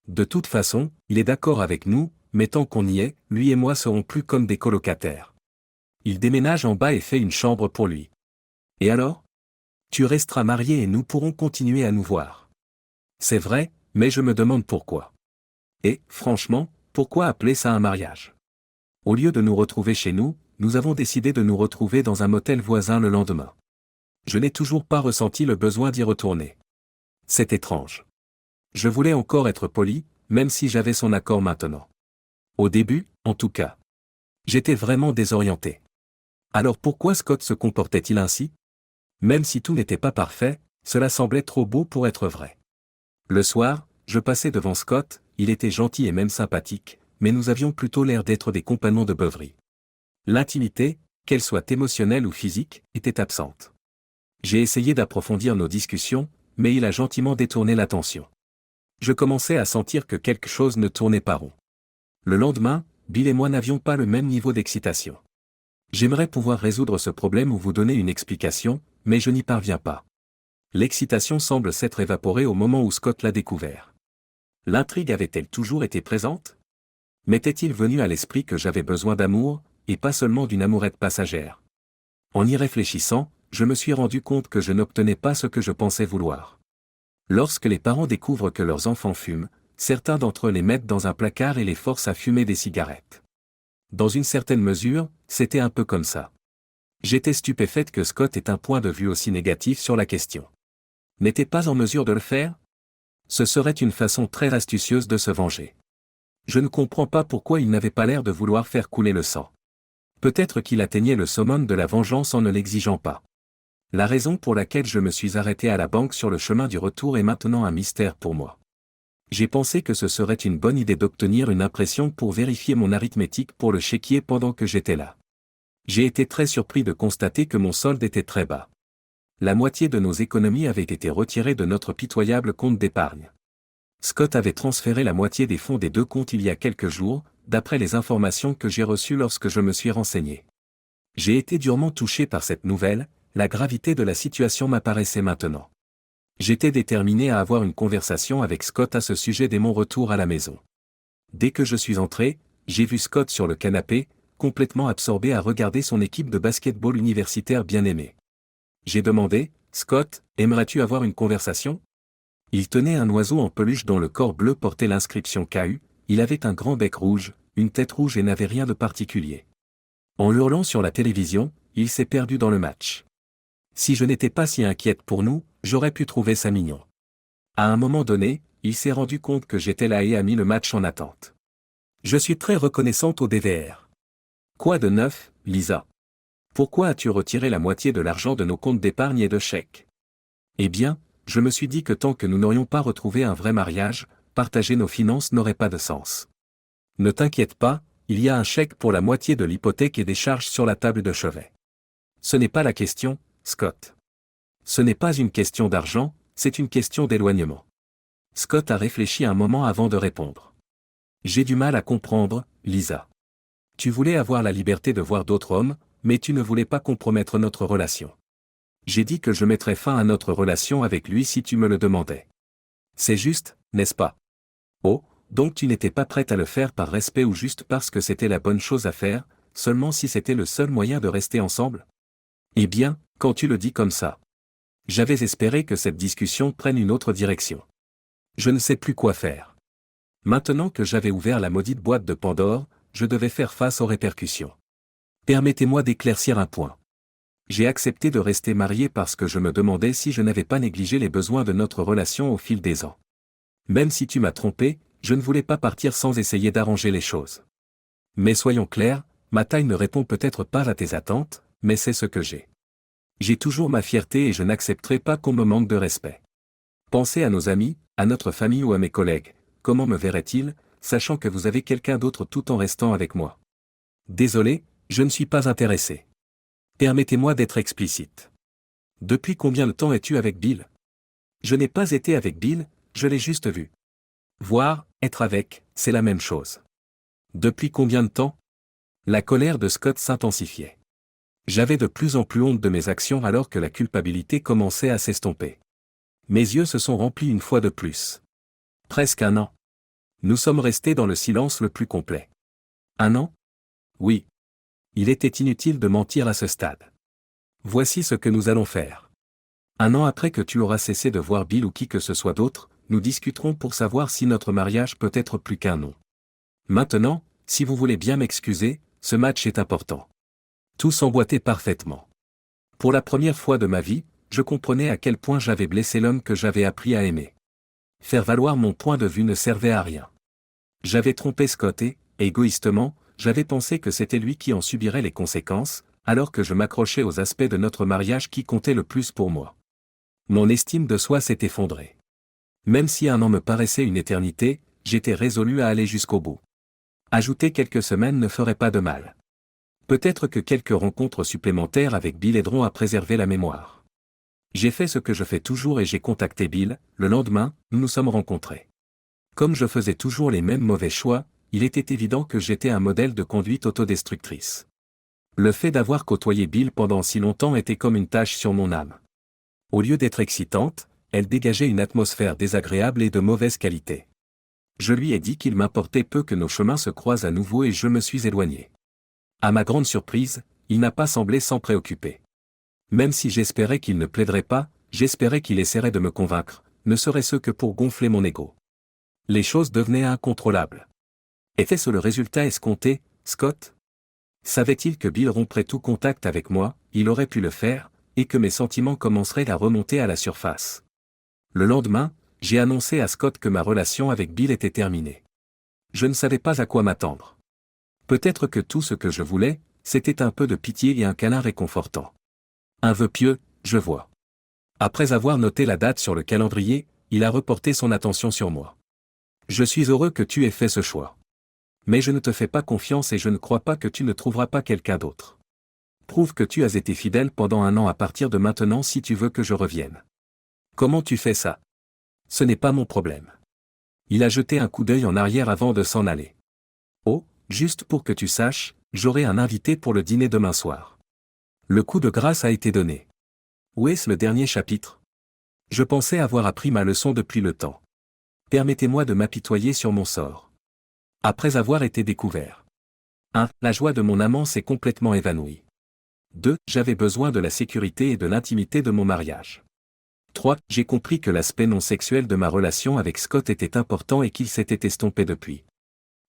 De toute façon, il est d'accord avec nous, mais tant qu'on y est, lui et moi serons plus comme des colocataires. Il déménage en bas et fait une chambre pour lui. Et alors ? Tu resteras marié et nous pourrons continuer à nous voir. C'est vrai, mais je me demande pourquoi. Et, franchement, pourquoi appeler ça un mariage ? Au lieu de nous retrouver chez nous, nous avons décidé de nous retrouver dans un motel voisin le lendemain. Je n'ai toujours pas ressenti le besoin d'y retourner. C'est étrange. Je voulais encore être poli, même si j'avais son accord maintenant. Au début, en tout cas. J'étais vraiment désorienté. Alors pourquoi Scott se comportait-il ainsi ? Même si tout n'était pas parfait, cela semblait trop beau pour être vrai. Le soir, je passais devant Scott, il était gentil et même sympathique, mais nous avions plutôt l'air d'être des compagnons de beuverie. L'intimité, qu'elle soit émotionnelle ou physique, était absente. J'ai essayé d'approfondir nos discussions, mais il a gentiment détourné l'attention. Je commençais à sentir que quelque chose ne tournait pas rond. Le lendemain, Bill et moi n'avions pas le même niveau d'excitation. J'aimerais pouvoir résoudre ce problème ou vous donner une explication, mais je n'y parviens pas. L'excitation semble s'être évaporée au moment où Scott l'a découvert. L'intrigue avait-elle toujours été présente ? M'était-il venu à l'esprit que j'avais besoin d'amour, et pas seulement d'une amourette passagère ? En y réfléchissant, je me suis rendu compte que je n'obtenais pas ce que je pensais vouloir. Lorsque les parents découvrent que leurs enfants fument, certains d'entre eux les mettent dans un placard et les forcent à fumer des cigarettes. Dans une certaine mesure, c'était un peu comme ça. J'étais stupéfaite que Scott ait un point de vue aussi négatif sur la question. N'était pas en mesure de le faire ? Ce serait une façon très astucieuse de se venger. Je ne comprends pas pourquoi il n'avait pas l'air de vouloir faire couler le sang. Peut-être qu'il atteignait le summum de la vengeance en ne l'exigeant pas. La raison pour laquelle je me suis arrêté à la banque sur le chemin du retour est maintenant un mystère pour moi. J'ai pensé que ce serait une bonne idée d'obtenir une impression pour vérifier mon arithmétique pour le chéquier pendant que j'étais là. J'ai été très surpris de constater que mon solde était très bas. La moitié de nos économies avait été retirée de notre pitoyable compte d'épargne. Scott avait transféré la moitié des fonds des deux comptes il y a quelques jours, d'après les informations que j'ai reçues lorsque je me suis renseigné. J'ai été durement touché par cette nouvelle, la gravité de la situation m'apparaissait maintenant. J'étais déterminé à avoir une conversation avec Scott à ce sujet dès mon retour à la maison. Dès que je suis entré, j'ai vu Scott sur le canapé, complètement absorbé à regarder son équipe de basket-ball universitaire bien-aimée. J'ai demandé, « Scott, aimerais-tu avoir une conversation ?» Il tenait un oiseau en peluche dont le corps bleu portait l'inscription KU, il avait un grand bec rouge, une tête rouge et n'avait rien de particulier. En hurlant sur la télévision, il s'est perdu dans le match. Si je n'étais pas si inquiète pour nous, j'aurais pu trouver ça mignon. À un moment donné, il s'est rendu compte que j'étais là et a mis le match en attente. Je suis très reconnaissante au DVR. Quoi de neuf, Lisa ? Pourquoi as-tu retiré la moitié de l'argent de nos comptes d'épargne et de chèques ? Eh bien, je me suis dit que tant que nous n'aurions pas retrouvé un vrai mariage, partager nos finances n'aurait pas de sens. Ne t'inquiète pas, il y a un chèque pour la moitié de l'hypothèque et des charges sur la table de chevet. Ce n'est pas la question, Scott. Ce n'est pas une question d'argent, c'est une question d'éloignement. Scott a réfléchi un moment avant de répondre. J'ai du mal à comprendre, Lisa. Tu voulais avoir la liberté de voir d'autres hommes, mais tu ne voulais pas compromettre notre relation. J'ai dit que je mettrais fin à notre relation avec lui si tu me le demandais. C'est juste, n'est-ce pas? Oh, donc tu n'étais pas prête à le faire par respect ou juste parce que c'était la bonne chose à faire, seulement si c'était le seul moyen de rester ensemble? Eh bien, quand tu le dis comme ça. J'avais espéré que cette discussion prenne une autre direction. Je ne sais plus quoi faire. Maintenant que j'avais ouvert la maudite boîte de Pandore, je devais faire face aux répercussions. Permettez-moi d'éclaircir un point. J'ai accepté de rester marié parce que je me demandais si je n'avais pas négligé les besoins de notre relation au fil des ans. Même si tu m'as trompé, je ne voulais pas partir sans essayer d'arranger les choses. Mais soyons clairs, ma taille ne répond peut-être pas à tes attentes, mais c'est ce que j'ai. J'ai toujours ma fierté et je n'accepterai pas qu'on me manque de respect. Pensez à nos amis, à notre famille ou à mes collègues, comment me verraient-ils, sachant que vous avez quelqu'un d'autre tout en restant avec moi? Désolé, je ne suis pas intéressé. Permettez-moi d'être explicite. Depuis combien de temps es-tu avec Bill? Je n'ai pas été avec Bill, je l'ai juste vu. Voir, être avec, c'est la même chose. Depuis combien de temps? La colère de Scott s'intensifiait. J'avais de plus en plus honte de mes actions alors que la culpabilité commençait à s'estomper. Mes yeux se sont remplis une fois de plus. Presque un an. Nous sommes restés dans le silence le plus complet. Un an? Oui. Il était inutile de mentir à ce stade. Voici ce que nous allons faire. Un an après que tu auras cessé de voir Bill ou qui que ce soit d'autre, nous discuterons pour savoir si notre mariage peut être plus qu'un nom. Maintenant, si vous voulez bien m'excuser, ce match est important. Tout s'emboîtait parfaitement. Pour la première fois de ma vie, je comprenais à quel point j'avais blessé l'homme que j'avais appris à aimer. Faire valoir mon point de vue ne servait à rien. J'avais trompé Scott et, égoïstement, j'avais pensé que c'était lui qui en subirait les conséquences, alors que je m'accrochais aux aspects de notre mariage qui comptaient le plus pour moi. Mon estime de soi s'est effondrée. Même si un an me paraissait une éternité, j'étais résolu à aller jusqu'au bout. Ajouter quelques semaines ne ferait pas de mal. Peut-être que quelques rencontres supplémentaires avec Bill aideront à préserver la mémoire. J'ai fait ce que je fais toujours et j'ai contacté Bill. Le lendemain, nous nous sommes rencontrés. Comme je faisais toujours les mêmes mauvais choix, il était évident que j'étais un modèle de conduite autodestructrice. Le fait d'avoir côtoyé Bill pendant si longtemps était comme une tache sur mon âme. Au lieu d'être excitante, elle dégageait une atmosphère désagréable et de mauvaise qualité. Je lui ai dit qu'il m'importait peu que nos chemins se croisent à nouveau et je me suis éloigné. À ma grande surprise, il n'a pas semblé s'en préoccuper. Même si j'espérais qu'il ne plaiderait pas, j'espérais qu'il essaierait de me convaincre, ne serait-ce que pour gonfler mon ego. Les choses devenaient incontrôlables. Était-ce le résultat escompté, Scott? Savait-il que Bill romprait tout contact avec moi, il aurait pu le faire, et que mes sentiments commenceraient à remonter à la surface. Le lendemain, j'ai annoncé à Scott que ma relation avec Bill était terminée. Je ne savais pas à quoi m'attendre. Peut-être que tout ce que je voulais, c'était un peu de pitié et un câlin réconfortant. Un vœu pieux, je vois. Après avoir noté la date sur le calendrier, il a reporté son attention sur moi. Je suis heureux que tu aies fait ce choix. Mais je ne te fais pas confiance et je ne crois pas que tu ne trouveras pas quelqu'un d'autre. Prouve que tu as été fidèle pendant un an à partir de maintenant si tu veux que je revienne. Comment tu fais ça? Ce n'est pas mon problème. Il a jeté un coup d'œil en arrière avant de s'en aller. Oh, juste pour que tu saches, j'aurai un invité pour le dîner demain soir. Le coup de grâce a été donné. Où est-ce le dernier chapitre? Je pensais avoir appris ma leçon depuis le temps. Permettez-moi de m'apitoyer sur mon sort. Après avoir été découvert. 1. La joie de mon amant s'est complètement évanouie. 2. J'avais besoin de la sécurité et de l'intimité de mon mariage. 3. J'ai compris que l'aspect non sexuel de ma relation avec Scott était important et qu'il s'était estompé depuis.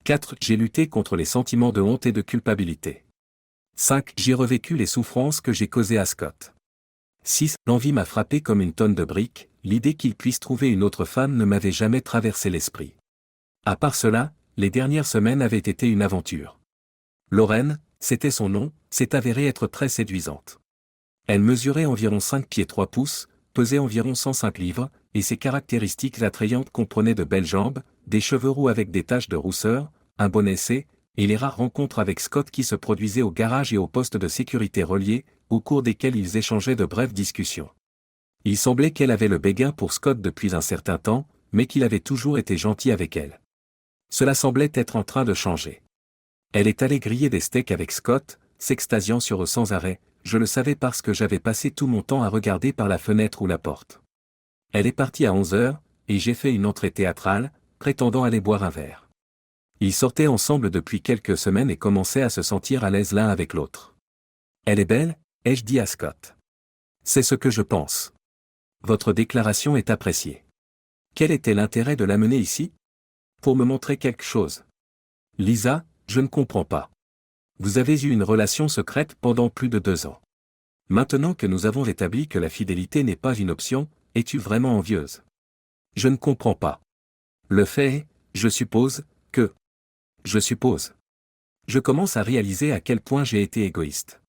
4. J'ai lutté contre les sentiments de honte et de culpabilité. 5. J'ai revécu les souffrances que j'ai causées à Scott. 6. L'envie m'a frappé comme une tonne de briques, l'idée qu'il puisse trouver une autre femme ne m'avait jamais traversé l'esprit. À part cela, les dernières semaines avaient été une aventure. Lorraine, c'était son nom, s'est avérée être très séduisante. Elle mesurait environ 5 pieds 3 pouces, pesait environ 105 livres, et ses caractéristiques attrayantes comprenaient de belles jambes, des cheveux roux avec des taches de rousseur, un bon essai, et les rares rencontres avec Scott qui se produisaient au garage et au poste de sécurité relié, au cours desquelles ils échangeaient de brèves discussions. Il semblait qu'elle avait le béguin pour Scott depuis un certain temps, mais qu'il avait toujours été gentil avec elle. Cela semblait être en train de changer. Elle est allée griller des steaks avec Scott, s'extasiant sur eux sans arrêt, je le savais parce que j'avais passé tout mon temps à regarder par la fenêtre ou la porte. Elle est partie à 11 heures, et j'ai fait une entrée théâtrale, prétendant aller boire un verre. Ils sortaient ensemble depuis quelques semaines et commençaient à se sentir à l'aise l'un avec l'autre. Elle est belle, ai-je dit à Scott. C'est ce que je pense. Votre déclaration est appréciée. Quel était l'intérêt de l'amener ici? Pour me montrer quelque chose. Lisa, je ne comprends pas. Vous avez eu une relation secrète pendant plus de 2 ans. Maintenant que nous avons établi que la fidélité n'est pas une option, es-tu vraiment envieuse? Je ne comprends pas. Le fait est, je suppose, que... Je commence à réaliser à quel point j'ai été égoïste.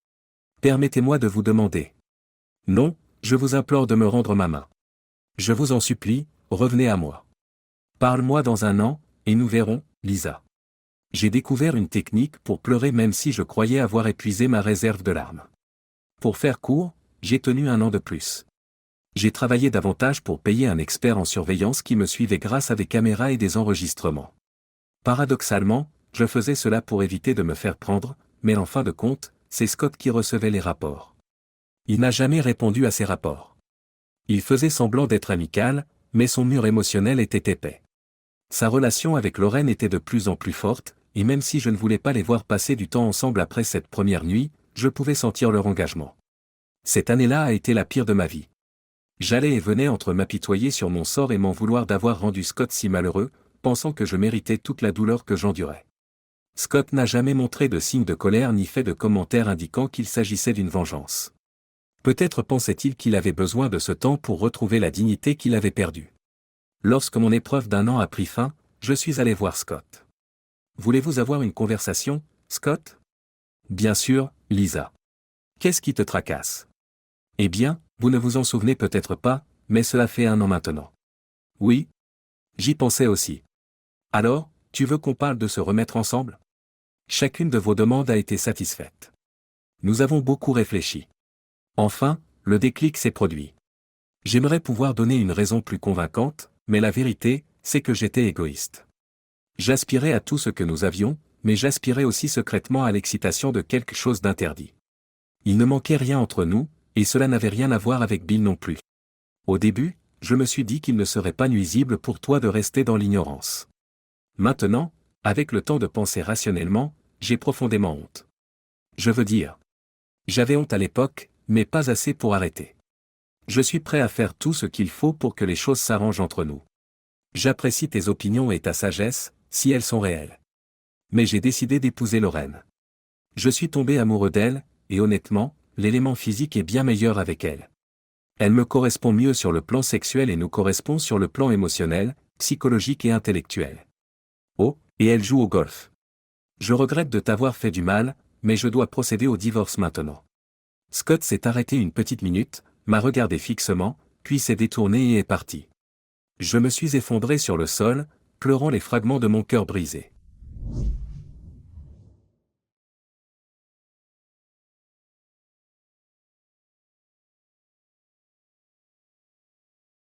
Permettez-moi de vous demander. Non, je vous implore de me rendre ma main. Je vous en supplie, revenez à moi. Parle-moi dans 1 an, et nous verrons, Lisa. J'ai découvert une technique pour pleurer même si je croyais avoir épuisé ma réserve de larmes. Pour faire court, j'ai tenu 1 an de plus. J'ai travaillé davantage pour payer un expert en surveillance qui me suivait grâce à des caméras et des enregistrements. Paradoxalement, je faisais cela pour éviter de me faire prendre, mais en fin de compte, c'est Scott qui recevait les rapports. Il n'a jamais répondu à ces rapports. Il faisait semblant d'être amical, mais son mur émotionnel était épais. Sa relation avec Lorraine était de plus en plus forte, et même si je ne voulais pas les voir passer du temps ensemble après cette première nuit, je pouvais sentir leur engagement. Cette année-là a été la pire de ma vie. J'allais et venais entre m'apitoyer sur mon sort et m'en vouloir d'avoir rendu Scott si malheureux, pensant que je méritais toute la douleur que j'endurais. Scott n'a jamais montré de signe de colère ni fait de commentaires indiquant qu'il s'agissait d'une vengeance. Peut-être pensait-il qu'il avait besoin de ce temps pour retrouver la dignité qu'il avait perdue. Lorsque mon épreuve d'1 an a pris fin, je suis allé voir Scott. Voulez-vous avoir une conversation, Scott? Bien sûr, Lisa. Qu'est-ce qui te tracasse? Eh bien, vous ne vous en souvenez peut-être pas, mais cela fait 1 an maintenant. Oui? J'y pensais aussi. Alors, tu veux qu'on parle de se remettre ensemble? Chacune de vos demandes a été satisfaite. Nous avons beaucoup réfléchi. Enfin, le déclic s'est produit. J'aimerais pouvoir donner une raison plus convaincante, mais la vérité, c'est que j'étais égoïste. J'aspirais à tout ce que nous avions, mais j'aspirais aussi secrètement à l'excitation de quelque chose d'interdit. Il ne manquait rien entre nous, et cela n'avait rien à voir avec Bill non plus. Au début, je me suis dit qu'il ne serait pas nuisible pour toi de rester dans l'ignorance. Maintenant, avec le temps de penser rationnellement, j'ai profondément honte. Je veux dire. J'avais honte à l'époque, mais pas assez pour arrêter. Je suis prêt à faire tout ce qu'il faut pour que les choses s'arrangent entre nous. J'apprécie tes opinions et ta sagesse, si elles sont réelles. Mais j'ai décidé d'épouser Lorraine. Je suis tombé amoureux d'elle, et honnêtement, l'élément physique est bien meilleur avec elle. Elle me correspond mieux sur le plan sexuel et nous correspond sur le plan émotionnel, psychologique et intellectuel. Oh, et elle joue au golf. Je regrette de t'avoir fait du mal, mais je dois procéder au divorce maintenant. Scott s'est arrêté une petite minute, m'a regardé fixement, puis s'est détourné et est parti. Je me suis effondré sur le sol, pleurant les fragments de mon cœur brisé.